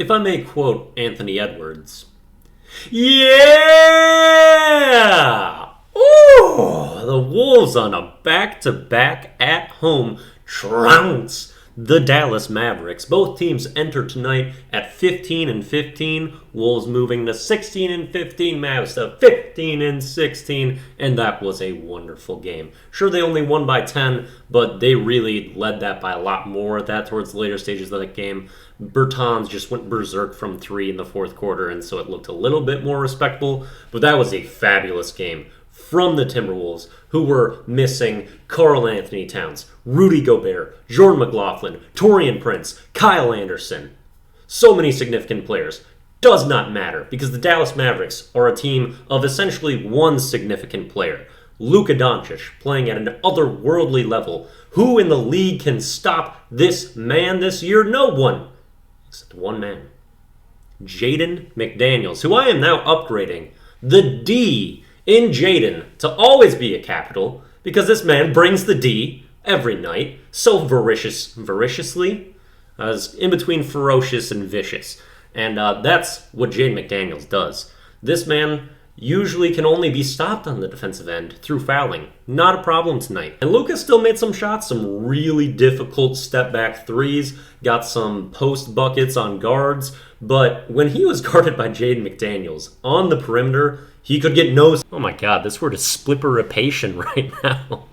If I may quote Anthony Edwards, yeah! Ooh! The Wolves on a back-to-back at-home trounce the Dallas Mavericks. Both teams enter tonight at 15-15. Wolves moving to 16-15. Mavs to 15-16. And that was a wonderful game. Sure, they only won by 10, but they really led that by a lot more. That towards the later stages of that game. Bertans just went berserk from 3 in the fourth quarter, and so it looked a little bit more respectable. But that was a fabulous game from the Timberwolves, who were missing Karl Anthony Towns, Rudy Gobert, Jordan McLaughlin, Taurean Prince, Kyle Anderson. So many significant players. Does not matter, because the Dallas Mavericks are a team of essentially one significant player. Luka Doncic, playing at an otherworldly level. Who in the league can stop this man this year? No one. Except one man. JaDen McDaniels, who I am now upgrading the D in JaDen to always be a capital, because this man brings the D every night so voraciously, as in between ferocious and vicious. And that's what JaDen McDaniels does. This man usually can only be stopped on the defensive end through fouling. Not a problem tonight. And Luka still made some shots, some really difficult step-back threes, got some post buckets on guards, but when he was guarded by JaDen McDaniels on the perimeter, he could get no... Oh my god, this word is splipperipation right now.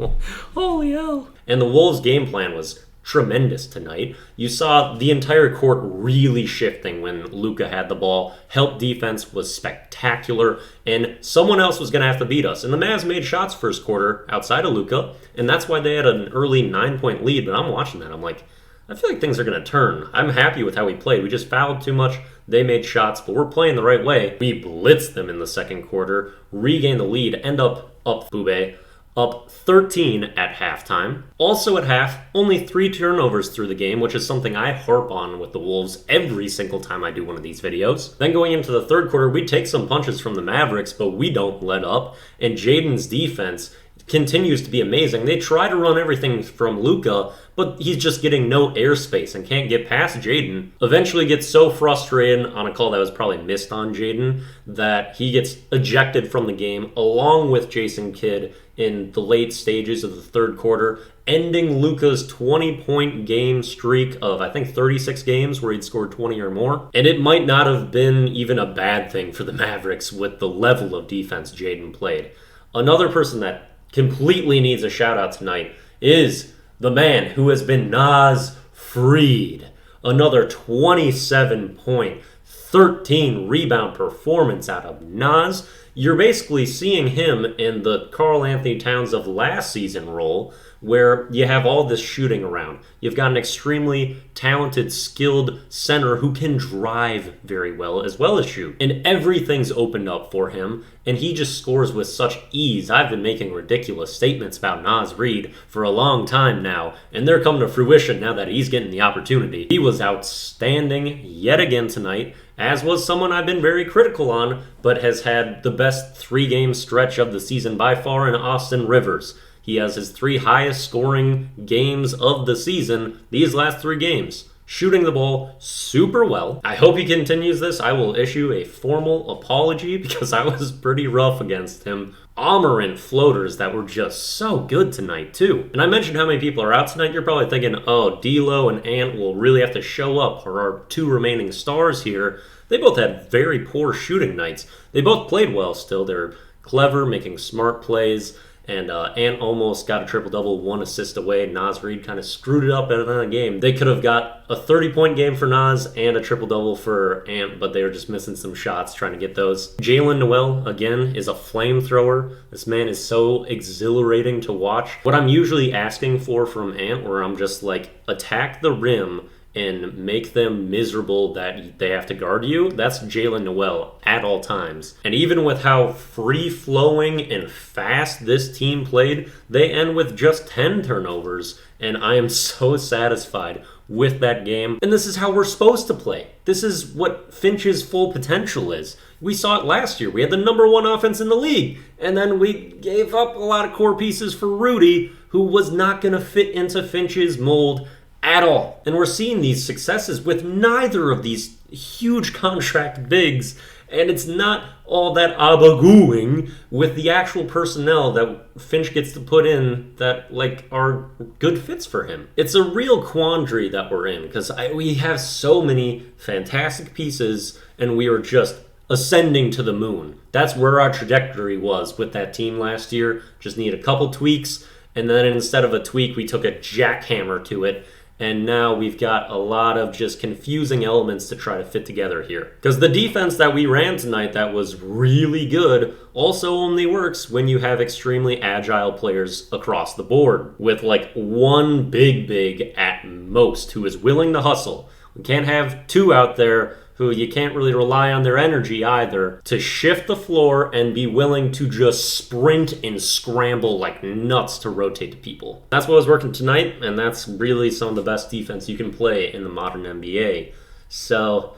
Holy hell. And the Wolves' game plan was tremendous tonight. You saw the entire court really shifting when Luka had the ball. Help defense was spectacular, and someone else was going to have to beat us. And the Mavs made shots first quarter outside of Luka, and that's why they had an early 9-point lead. But I'm watching that. I'm like, I feel like things are going to turn. I'm happy with how we played. We just fouled too much. They made shots, but we're playing the right way. We blitzed them in the second quarter, regained the lead, end up Bube, up 13 at halftime. Also at half, only 3 turnovers through the game, which is something I harp on with the Wolves every single time I do one of these videos. Then going into the third quarter, we take some punches from the Mavericks, but we don't let up. And JaDen's defense continues to be amazing. They try to run everything from Luka, but he's just getting no airspace and can't get past JaDen. Eventually gets so frustrated on a call that was probably missed on JaDen that he gets ejected from the game along with Jason Kidd in the late stages of the third quarter, ending Luka's 20-point game streak of, I think, 36 games where he'd scored 20 or more. And it might not have been even a bad thing for the Mavericks with the level of defense JaDen played. Another person that completely needs a shout-out tonight is the man who has been Nas freed. Another 27-point, 13-rebound performance out of Nas. You're basically seeing him in the Karl Anthony Towns of last season role, where you have all this shooting around. You've got an extremely talented, skilled center who can drive very well as shoot. And everything's opened up for him, and he just scores with such ease. I've been making ridiculous statements about Nas Reed for a long time now, and they're coming to fruition now that he's getting the opportunity. He was outstanding yet again tonight, as was someone I've been very critical on, but has had the best 3-game stretch of the season by far in Austin Rivers. He has his 3 highest scoring games of the season these last 3 games. Shooting the ball super well. I hope he continues this. I will issue a formal apology because I was pretty rough against him. Amarant floaters that were just so good tonight too. And I mentioned how many people are out tonight. You're probably thinking, oh, D'Lo and Ant will really have to show up for our 2 remaining stars here. They both had very poor shooting nights. They both played well still. They're clever, making smart plays. And Ant almost got a triple-double, 1 assist away. Nas Reed kind of screwed it up at the end of the game. They could have got a 30-point game for Nas and a triple-double for Ant, but they were just missing some shots trying to get those. Jalen Noel, again, is a flamethrower. This man is so exhilarating to watch. What I'm usually asking for from Ant, where I'm just like, attack the rim and make them miserable that they have to guard you, that's Jalen Noel at all times. And even with how free-flowing and fast this team played, they end with just 10 turnovers, and I am so satisfied with that game. And this is how we're supposed to play. This is what Finch's full potential is. We saw it last year. We had the number 1 offense in the league, and then we gave up a lot of core pieces for Rudy, who was not going to fit into Finch's mold at all. And we're seeing these successes with neither of these huge contract bigs, and it's not all that abagooing with the actual personnel that Finch gets to put in that are good fits for him. It's a real quandary that we're in because we have so many fantastic pieces and we are just ascending to the moon. That's where our trajectory was with that team last year. Just need a couple tweaks, and then instead of a tweak, we took a jackhammer to it. And now we've got a lot of just confusing elements to try to fit together here. Because the defense that we ran tonight that was really good also only works when you have extremely agile players across the board. With one big at most who is willing to hustle. We can't have two out there who you can't really rely on their energy either to shift the floor and be willing to just sprint and scramble like nuts to rotate to people. That's what was working tonight, and that's really some of the best defense you can play in the modern NBA. So,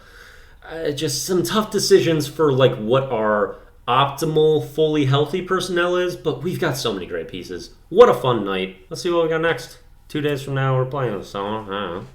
just some tough decisions for what our optimal, fully healthy personnel is, but we've got so many great pieces. What a fun night. Let's see what we got next. 2 days from now, we're playing, so I don't know.